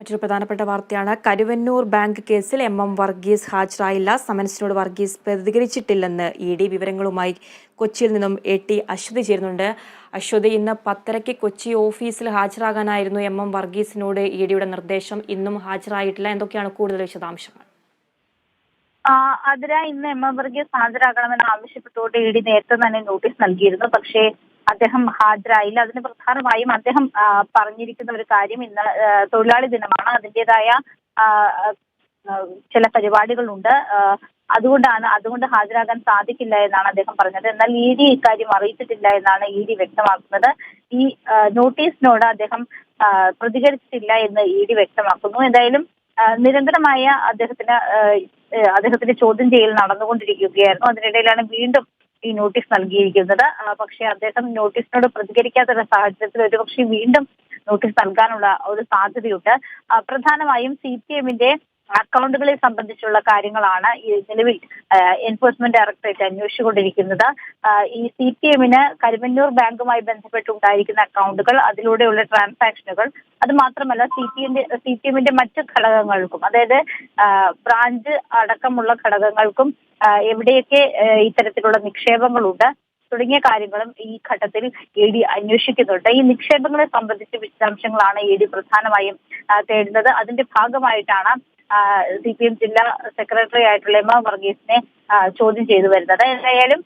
മറ്റൊരു പ്രധാനപ്പെട്ട വാർത്തയാണ് കരുവന്നൂർ ബാങ്ക് കേസിൽ എം വർഗീസ് ഹാജരായില്ല. സമൻസിനോട് വർഗീസ് പ്രതികരിച്ചിട്ടില്ലെന്ന് ഇ.ഡി. വിവരങ്ങളുമായി കൊച്ചിയിൽ നിന്നും എ.ടി. അശ്വതി ചേരുന്നുണ്ട്. അശ്വതി, ഇന്ന് 10:30 കൊച്ചി ഓഫീസിൽ ഹാജരാകാനായിരുന്നു എം വർഗീസിനോട് ഇ.ഡിയുടെ നിർദ്ദേശം. ഇന്നും ഹാജരായിട്ടില്ല. എന്തൊക്കെയാണ് കൂടുതൽ വിശദാംശങ്ങൾ? അതിര ഇന്ന് എം വർഗീസ് ഹാജരാകണമെന്ന് ആവശ്യപ്പെട്ടുകൊണ്ട് ഇ.ഡി നേരത്തെ തന്നെ നോട്ടീസ് നൽകിയിരുന്നു. പക്ഷേ അദ്ദേഹം ഹാജരായില്ല. അതിന് പ്രധാനമായും അദ്ദേഹം പറഞ്ഞിരിക്കുന്ന ഒരു കാര്യം, ഇന്ന് തൊഴിലാളി ദിനമാണ്, അതിൻ്റെതായ ചില പരിപാടികളുണ്ട്, അതുകൊണ്ട് ഹാജരാകാൻ സാധിക്കില്ല എന്നാണ് അദ്ദേഹം പറഞ്ഞത്. എന്നാൽ ഇ.ഡി ഇക്കാര്യം അറിയിച്ചിട്ടില്ല എന്നാണ് ഇ.ഡി വ്യക്തമാക്കുന്നത്. ഈ നോട്ടീസിനോട് അദ്ദേഹം പ്രതികരിച്ചിട്ടില്ല എന്ന് ഇ.ഡി വ്യക്തമാക്കുന്നു. എന്തായാലും നിരന്തരമായ അദ്ദേഹത്തിന്റെ ചോദ്യം ചെയ്യൽ നടന്നുകൊണ്ടിരിക്കുകയായിരുന്നു. അതിനിടയിലാണ് വീണ്ടും ഈ നോട്ടീസ് നൽകിയിരിക്കുന്നത്. പക്ഷേ അദ്ദേഹം നോട്ടീസിനോട് പ്രതികരിക്കാത്ത സാഹചര്യത്തിൽ ഒരുപക്ഷെ വീണ്ടും നോട്ടീസ് നൽകാനുള്ള ഒരു സാധ്യതയുണ്ട്. പ്രധാനമായും CPM-ന്റെ അക്കൗണ്ടുകളെ സംബന്ധിച്ചുള്ള കാര്യങ്ങളാണ് ഈ നിലവിൽ എൻഫോഴ്സ്മെന്റ് ഡയറക്ടറേറ്റ് അന്വേഷിച്ചുകൊണ്ടിരിക്കുന്നത്. ഈ CPM-ന് കരുവന്നൂർ ബാങ്കുമായി ബന്ധപ്പെട്ടുണ്ടായിരിക്കുന്ന അക്കൗണ്ടുകൾ, അതിലൂടെയുള്ള ട്രാൻസാക്ഷനുകൾ, അത് മാത്രമല്ല CPM-ന്റെ മറ്റു ഘടകങ്ങൾക്കും, അതായത് ബ്രാഞ്ച് അടക്കമുള്ള ഘടകങ്ങൾക്കും എവിടെയൊക്കെ ഇത്തരത്തിലുള്ള നിക്ഷേപങ്ങളുണ്ട് തുടങ്ങിയ കാര്യങ്ങളും ഈ ഘട്ടത്തിൽ ഇ.ഡി അന്വേഷിക്കുന്നുണ്ട്. ഈ നിക്ഷേപങ്ങളെ സംബന്ധിച്ച വിശദാംശങ്ങളാണ് ഇ.ഡി പ്രധാനമായും തേടുന്നത്. അതിന്റെ ഭാഗമായിട്ടാണ് CPM ജില്ലാ സെക്രട്ടറി ആയിട്ടുള്ള എം വർഗീസിനെ ചോദ്യം ചെയ്തു വരുന്നത്. എന്തായാലും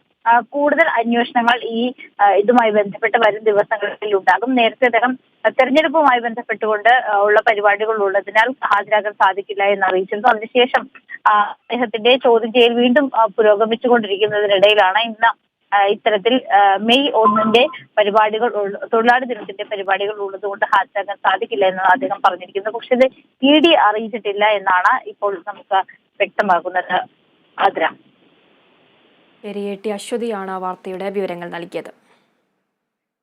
കൂടുതൽ അന്വേഷണങ്ങൾ ഇതുമായി ബന്ധപ്പെട്ട് വരും ദിവസങ്ങളിൽ ഉണ്ടാകും. നേരത്തെ അദ്ദേഹം തെരഞ്ഞെടുപ്പുമായി ബന്ധപ്പെട്ടുകൊണ്ട് ഉള്ള പരിപാടികൾ ഉള്ളതിനാൽ ഹാജരാകാൻ സാധിക്കില്ല എന്ന് അറിയിച്ചിരുന്നു. അതിനുശേഷം അദ്ദേഹത്തിന്റെ ചോദ്യം ചെയ്യൽ വീണ്ടും പുരോഗമിച്ചുകൊണ്ടിരിക്കുന്നതിനിടയിലാണ് ഇന്ന് ഇത്തരത്തിൽ മെയ് 1-ന്റെ പരിപാടികൾ, തൊഴിലാളി ദിനത്തിന്റെ പരിപാടികൾ ഉള്ളതുകൊണ്ട് ഹാജരാകാൻ സാധിക്കില്ല എന്നാണ് അദ്ദേഹം പറഞ്ഞിരിക്കുന്നത്. പക്ഷെ ഇത് ഇ.ഡി അറിയിച്ചിട്ടില്ല എന്നാണ് ഇപ്പോൾ നമുക്ക് വ്യക്തമാകുന്നത്. ശരി, എ.ടി. അശ്വതിയാണ് വാർത്തയുടെ വിവരങ്ങൾ നൽകിയത്.